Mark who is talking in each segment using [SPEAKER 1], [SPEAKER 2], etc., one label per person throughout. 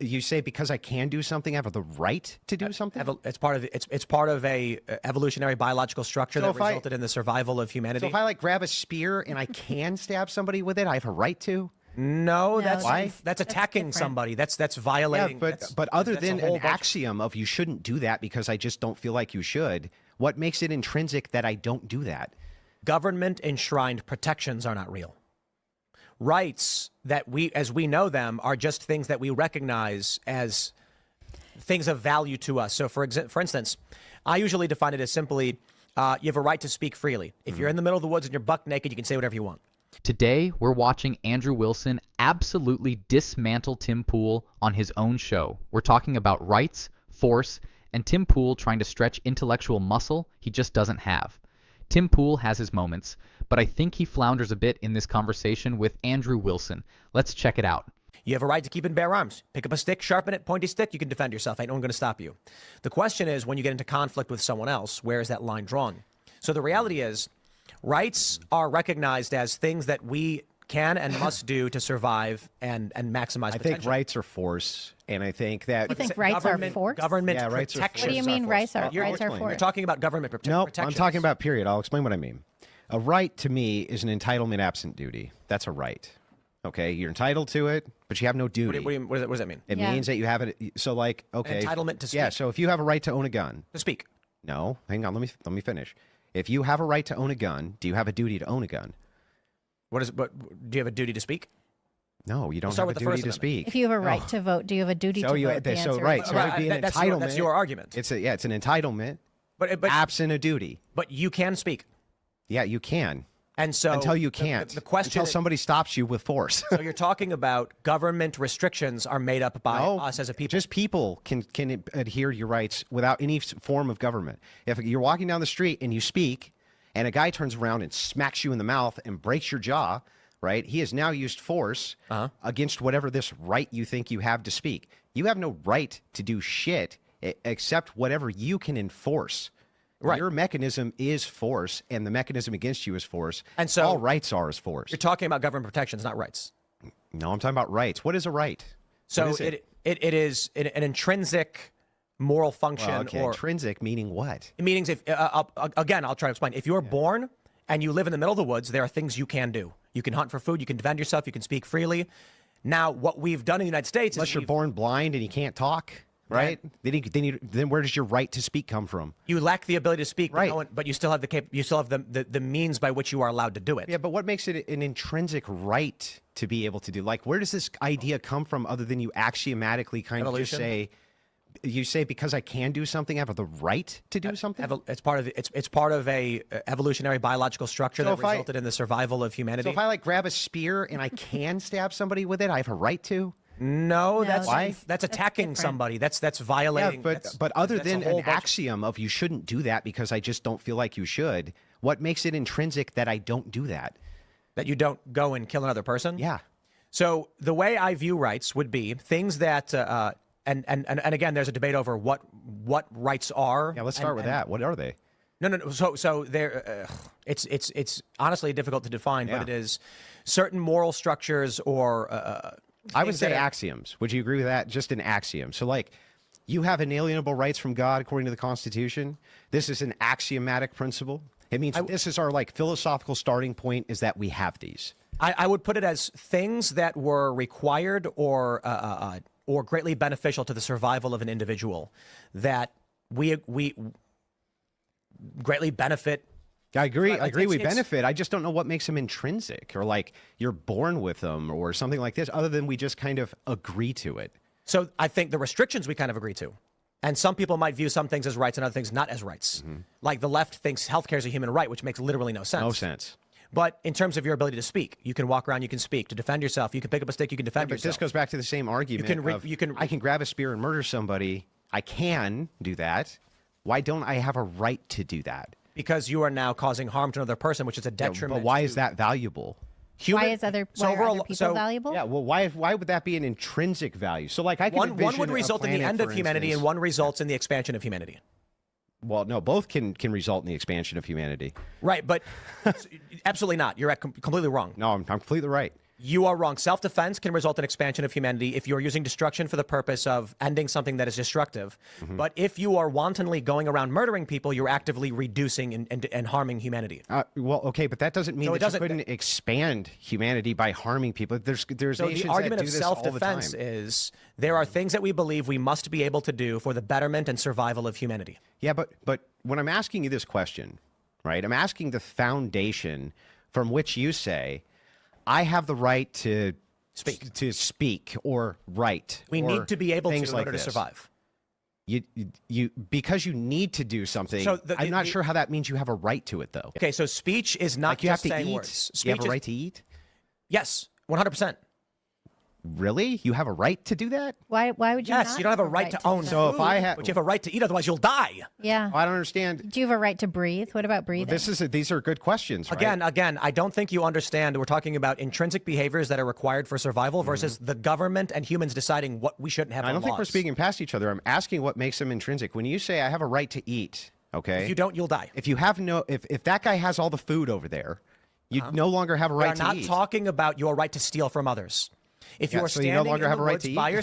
[SPEAKER 1] you say because I can do something, I have the right to do something?
[SPEAKER 2] It's part of a evolutionary biological structure that resulted in the survival of humanity.
[SPEAKER 1] So if I like grab a spear and I can stab somebody with it, I have a right to?
[SPEAKER 2] No, that's
[SPEAKER 1] why?
[SPEAKER 2] That's attacking somebody. That's violating.
[SPEAKER 1] Yeah, but other than an axiom of you shouldn't do that because I just don't feel like you should, what makes it intrinsic that I don't do that?
[SPEAKER 2] Government enshrined protections are not real. Rights that as we know them, are just things that we recognize as things of value to us. So, for instance, I usually define it as simply, you have a right to speak freely. If you're in the middle of the woods and you're buck naked, you can say whatever you want.
[SPEAKER 3] Today, we're watching Andrew Wilson absolutely dismantle Tim Pool on his own show. We're talking about rights, force, and Tim Pool trying to stretch intellectual muscle he just doesn't have. Tim Pool has his moments, but I think he flounders a bit in this conversation with Andrew Wilson. Let's check it out.
[SPEAKER 2] You have a right to keep and bear arms. Pick up a stick, sharpen it, pointy stick, you can defend yourself. Ain't no one going to stop you. The question is, when you get into conflict with someone else, where is that line drawn? So the reality is, rights are recognized as things that we can and must do to survive and maximize potential.
[SPEAKER 1] I think rights are force, and I think that...
[SPEAKER 4] You think rights are force?
[SPEAKER 2] Government
[SPEAKER 1] rights are
[SPEAKER 2] protections.
[SPEAKER 4] What do you mean rights are force?
[SPEAKER 2] You're talking about government protections.
[SPEAKER 1] No, I'm talking about period. I'll explain what I mean. A right to me is an entitlement absent duty. That's a right. Okay, you're entitled to it, but you have no duty.
[SPEAKER 2] What does that mean?
[SPEAKER 1] It means that you have it. So, like, okay,
[SPEAKER 2] an entitlement to speak.
[SPEAKER 1] Yeah. So if you have a right to own a gun,
[SPEAKER 2] to speak.
[SPEAKER 1] No, hang on. Let me finish. If you have a right to own a gun, do you have a duty to own a gun?
[SPEAKER 2] What do you have a duty to speak?
[SPEAKER 1] No, you don't have a duty to speak.
[SPEAKER 4] If you have a right to vote, do you have a duty to vote?
[SPEAKER 1] So right, so it would be an entitlement.
[SPEAKER 2] That's your argument.
[SPEAKER 1] It's an entitlement,
[SPEAKER 2] but
[SPEAKER 1] absent a duty.
[SPEAKER 2] But you can speak.
[SPEAKER 1] Yeah, you can.
[SPEAKER 2] And so
[SPEAKER 1] until you can't,
[SPEAKER 2] the question
[SPEAKER 1] until somebody stops you with force.
[SPEAKER 2] So you're talking about government restrictions are made up by us as a people.
[SPEAKER 1] Just people can adhere to your rights without any form of government. If you're walking down the street and you speak, and a guy turns around and smacks you in the mouth and breaks your jaw, right? He has now used force against whatever this right you think you have to speak. You have no right to do shit except whatever you can enforce. Right. Your mechanism is force, and the mechanism against you is force. And so all rights are is force.
[SPEAKER 2] You're talking about government protections, not rights.
[SPEAKER 1] No, I'm talking about rights. What is a right?
[SPEAKER 2] So it is an intrinsic moral function.
[SPEAKER 1] Well, okay. Intrinsic meaning what?
[SPEAKER 2] It means if again, I'll try to explain. If you're born and you live in the middle of the woods, there are things you can do. You can hunt for food. You can defend yourself. You can speak freely. Now, what we've done in the United States
[SPEAKER 1] unless
[SPEAKER 2] is
[SPEAKER 1] you're born blind and you can't talk. Right? Then where does your right to speak come from?
[SPEAKER 2] You lack the ability to speak, right? But you still have the means by which you are allowed to do it.
[SPEAKER 1] Yeah, but what makes it an intrinsic right to be able to do? Like, where does this idea come from other than you axiomatically kind of just say, you say because I can do something, I have the right to do something?
[SPEAKER 2] It's part of a evolutionary biological structure that resulted in the survival of humanity.
[SPEAKER 1] So if I like grab a spear and I can stab somebody with it, I have a right to?
[SPEAKER 2] No, that's attacking somebody. That's violating.
[SPEAKER 1] Yeah, but other than an axiom of you shouldn't do that because I just don't feel like you should, what makes it intrinsic that I don't do that?
[SPEAKER 2] That you don't go and kill another person?
[SPEAKER 1] Yeah. So
[SPEAKER 2] the way I view rights would be things that and again, there's a debate over what rights are.
[SPEAKER 1] Yeah, let's start with that. What are they?
[SPEAKER 2] No. So there, it's honestly difficult to define, but it is certain moral structures or.
[SPEAKER 1] I would say axioms. Would you agree with that? Just an axiom. So like you have inalienable rights from God according to the Constitution. This is an axiomatic principle. It means this is our like philosophical starting point is that we have these.
[SPEAKER 2] I would put it as things that were required or greatly beneficial to the survival of an individual that we greatly benefit.
[SPEAKER 1] I agree. We benefit. I just don't know what makes them intrinsic or like you're born with them or something like this, other than we just kind of agree to it.
[SPEAKER 2] So I think the restrictions we kind of agree to. And some people might view some things as rights and other things not as rights. Mm-hmm. Like the left thinks healthcare is a human right, which makes literally no sense.
[SPEAKER 1] No sense.
[SPEAKER 2] But in terms of your ability to speak, you can walk around, you can speak, to defend yourself, you can pick up a stick, you can defend yourself.
[SPEAKER 1] But this goes back to the same argument. I can grab a spear and murder somebody. I can do that. Why don't I have a right to do that?
[SPEAKER 2] Because you are now causing harm to another person, which is a detriment.
[SPEAKER 1] But why is that valuable?
[SPEAKER 4] Why are other people valuable?
[SPEAKER 1] Yeah, well, why would that be an intrinsic value? So, like, I can
[SPEAKER 2] one would result in the end of humanity, and one results in the expansion of humanity.
[SPEAKER 1] Well, no, both can result in the expansion of humanity.
[SPEAKER 2] Right, but absolutely not. You're completely wrong.
[SPEAKER 1] No, I'm completely right.
[SPEAKER 2] You are wrong. Self-defense can result in expansion of humanity if you're using destruction for the purpose of ending something that is destructive. But if you are wantonly going around murdering people, you're actively reducing and harming humanity.
[SPEAKER 1] Well, okay, but that doesn't mean that you couldn't expand humanity by harming people. There's
[SPEAKER 2] so
[SPEAKER 1] nations
[SPEAKER 2] the argument
[SPEAKER 1] that do
[SPEAKER 2] of
[SPEAKER 1] this all the
[SPEAKER 2] self-defense
[SPEAKER 1] time.
[SPEAKER 2] is there are things that we believe we must be able to do for the betterment and survival of humanity.
[SPEAKER 1] Yeah, but when I'm asking you this question, right, I'm asking the foundation from which you say, I have the right to speak or write.
[SPEAKER 2] We need to be able to in order to survive.
[SPEAKER 1] You because you need to do something.
[SPEAKER 2] So
[SPEAKER 1] I'm not sure how that means you have a right to it, though.
[SPEAKER 2] Okay, so speech is not
[SPEAKER 1] Like you have
[SPEAKER 2] just
[SPEAKER 1] to
[SPEAKER 2] saying
[SPEAKER 1] eat.
[SPEAKER 2] words.
[SPEAKER 1] You have a right to eat.
[SPEAKER 2] Yes, 100%.
[SPEAKER 1] Really? You have a right to do that?
[SPEAKER 4] Why would you?
[SPEAKER 2] Yes,
[SPEAKER 4] not
[SPEAKER 2] you don't have a right to own.
[SPEAKER 1] So if I
[SPEAKER 2] but you have a right to eat, otherwise you'll die.
[SPEAKER 4] Yeah.
[SPEAKER 1] I don't understand.
[SPEAKER 4] Do you have a right to breathe? What about breathing?
[SPEAKER 1] These are good questions. Right?
[SPEAKER 2] Again, I don't think you understand. We're talking about intrinsic behaviors that are required for survival versus the government and humans deciding what we shouldn't have.
[SPEAKER 1] I don't think we're speaking past each other. I'm asking what makes them intrinsic. When you say I have a right to eat, okay?
[SPEAKER 2] If you don't, you'll die.
[SPEAKER 1] If you have if that guy has all the food over there, you no longer have a right to eat.
[SPEAKER 2] We're not talking about your right to steal from others. If you are
[SPEAKER 1] so
[SPEAKER 2] standing
[SPEAKER 1] you no longer
[SPEAKER 2] in
[SPEAKER 1] have
[SPEAKER 2] the
[SPEAKER 1] a right
[SPEAKER 2] woods
[SPEAKER 1] to eat?
[SPEAKER 2] by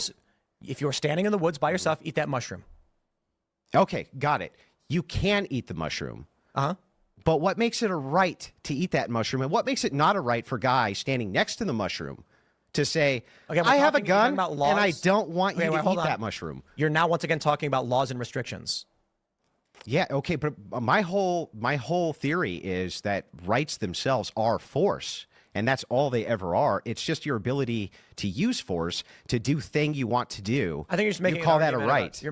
[SPEAKER 2] if you're standing in the woods by yourself, eat that mushroom.
[SPEAKER 1] Okay, got it. You can eat the mushroom. But what makes it a right to eat that mushroom, and what makes it not a right for guy standing next to the mushroom to say, I have a gun and I don't want you to eat that mushroom?
[SPEAKER 2] You're now once again talking about laws and restrictions.
[SPEAKER 1] Yeah, okay, but my whole theory is that rights themselves are force. And that's all they ever are. It's just your ability to use force to do thing you want to do.
[SPEAKER 2] I think you're just making
[SPEAKER 1] you call that a right.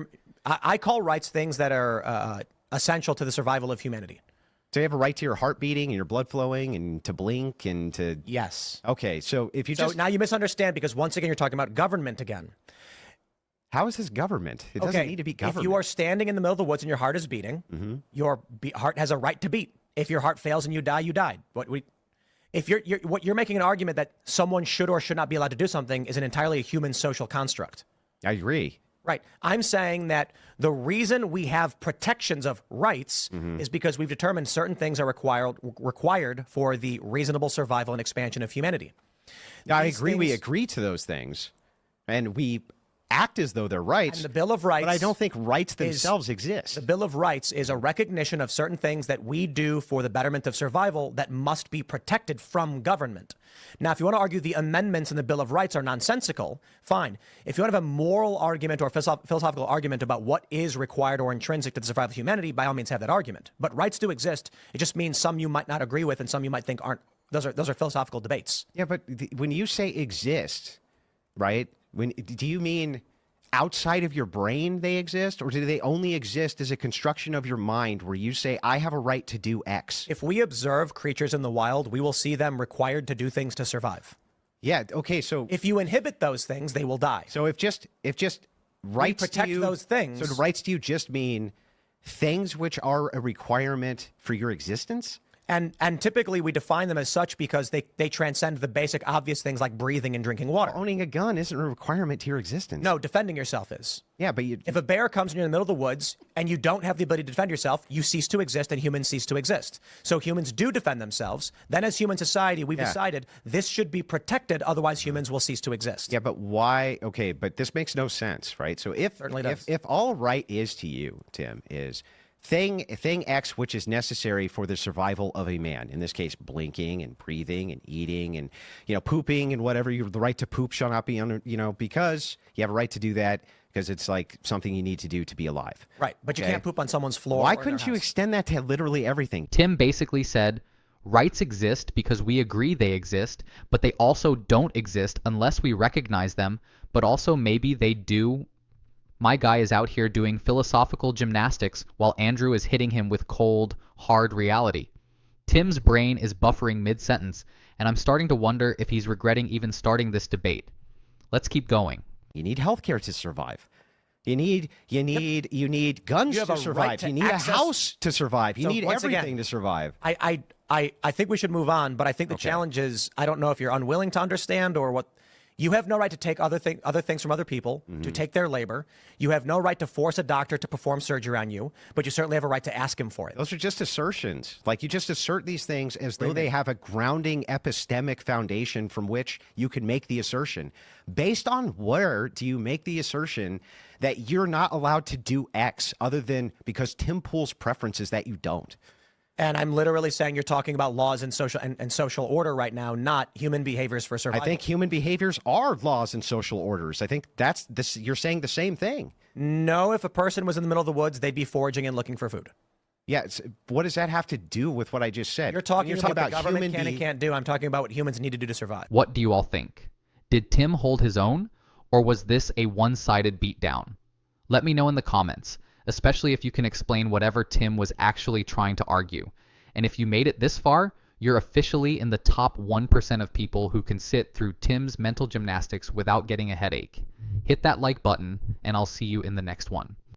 [SPEAKER 2] I call rights things that are essential to the survival of humanity.
[SPEAKER 1] So you have a right to your heart beating and your blood flowing and to blink and to...
[SPEAKER 2] Yes.
[SPEAKER 1] Okay, so if you
[SPEAKER 2] So now you misunderstand because once again you're talking about government again.
[SPEAKER 1] How is this government? It doesn't need to be government.
[SPEAKER 2] If you are standing in the middle of the woods and your heart is beating, your heart has a right to beat. If your heart fails and you die, you died. If you're making an argument that someone should or should not be allowed to do something is an entirely human social construct.
[SPEAKER 1] I agree.
[SPEAKER 2] Right. I'm saying that the reason we have protections of rights is because we've determined certain things are required for the reasonable survival and expansion of humanity.
[SPEAKER 1] I agree. We agree to those things, and we act as though they're rights.
[SPEAKER 2] And the Bill of Rights.
[SPEAKER 1] But I don't think rights themselves exist.
[SPEAKER 2] The Bill of Rights is a recognition of certain things that we do for the betterment of survival that must be protected from government. Now, if you want to argue the amendments in the Bill of Rights are nonsensical, fine. If you want to have a moral argument or philosophical argument about what is required or intrinsic to the survival of humanity, by all means have that argument. But rights do exist. It just means some you might not agree with and some you might think aren't. Those are philosophical debates.
[SPEAKER 1] Yeah, but when you say exist, right? Do you mean outside of your brain they exist, or do they only exist as a construction of your mind where you say, I have a right to do X?
[SPEAKER 2] If we observe creatures in the wild, we will see them required to do things to survive.
[SPEAKER 1] Yeah, okay, so...
[SPEAKER 2] If you inhibit those things, they will die.
[SPEAKER 1] So if just rights
[SPEAKER 2] protect
[SPEAKER 1] to you...
[SPEAKER 2] those things...
[SPEAKER 1] So do rights to you just mean things which are a requirement for your existence?
[SPEAKER 2] And typically we define them as such because they transcend the basic obvious things like breathing and drinking water.
[SPEAKER 1] Well, owning a gun isn't a requirement to your existence.
[SPEAKER 2] No, defending yourself is.
[SPEAKER 1] Yeah, but
[SPEAKER 2] if a bear comes and you're in the middle of the woods and you don't have the ability to defend yourself, you cease to exist and humans cease to exist. So humans do defend themselves. Then as human society, we've decided this should be protected, otherwise humans will cease to exist.
[SPEAKER 1] Yeah, but why? Okay, but this makes no sense, right? So if all right is to you, Tim, is thing X which is necessary for the survival of a man, in this case blinking and breathing and eating and pooping and whatever, the right to poop shall not be under, because you have a right to do that because it's like something you need to do to be alive.
[SPEAKER 2] Right, but you can't poop on someone's floor.
[SPEAKER 1] Why couldn't you extend that to literally everything?
[SPEAKER 3] Tim basically said rights exist because we agree they exist, but they also don't exist unless we recognize them, but also maybe they do. My guy is out here doing philosophical gymnastics while Andrew is hitting him with cold, hard reality. Tim's brain is buffering mid-sentence, and I'm starting to wonder if he's regretting even starting this debate. Let's keep going.
[SPEAKER 1] You need healthcare to survive. You need guns to survive. You need a house to survive. You need everything to survive.
[SPEAKER 2] I think we should move on, but I think the challenge is, I don't know if you're unwilling to understand or what. You have no right to take other things from other people, to take their labor. You have no right to force a doctor to perform surgery on you, but you certainly have a right to ask him for it.
[SPEAKER 1] Those are just assertions. Like, you just assert these things as though they have a grounding epistemic foundation from which you can make the assertion. Based on where do you make the assertion that you're not allowed to do X other than because Tim Pool's preference is that you don't?
[SPEAKER 2] And I'm literally saying you're talking about laws and social order right now, not human behaviors for survival.
[SPEAKER 1] I think human behaviors are laws and social orders. I think that's this. You're saying the same thing.
[SPEAKER 2] No, if a person was in the middle of the woods, they'd be foraging and looking for food.
[SPEAKER 1] Yeah. What does that have to do with what I just said?
[SPEAKER 2] You're talking about what the government
[SPEAKER 1] human
[SPEAKER 2] can and can't do. I'm talking about what humans need to do to survive.
[SPEAKER 3] What do you all think? Did Tim hold his own, or was this a one-sided beatdown? Let me know in the comments, especially if you can explain whatever Tim was actually trying to argue. And if you made it this far, you're officially in the top 1% of people who can sit through Tim's mental gymnastics without getting a headache. Hit that like button, and I'll see you in the next one.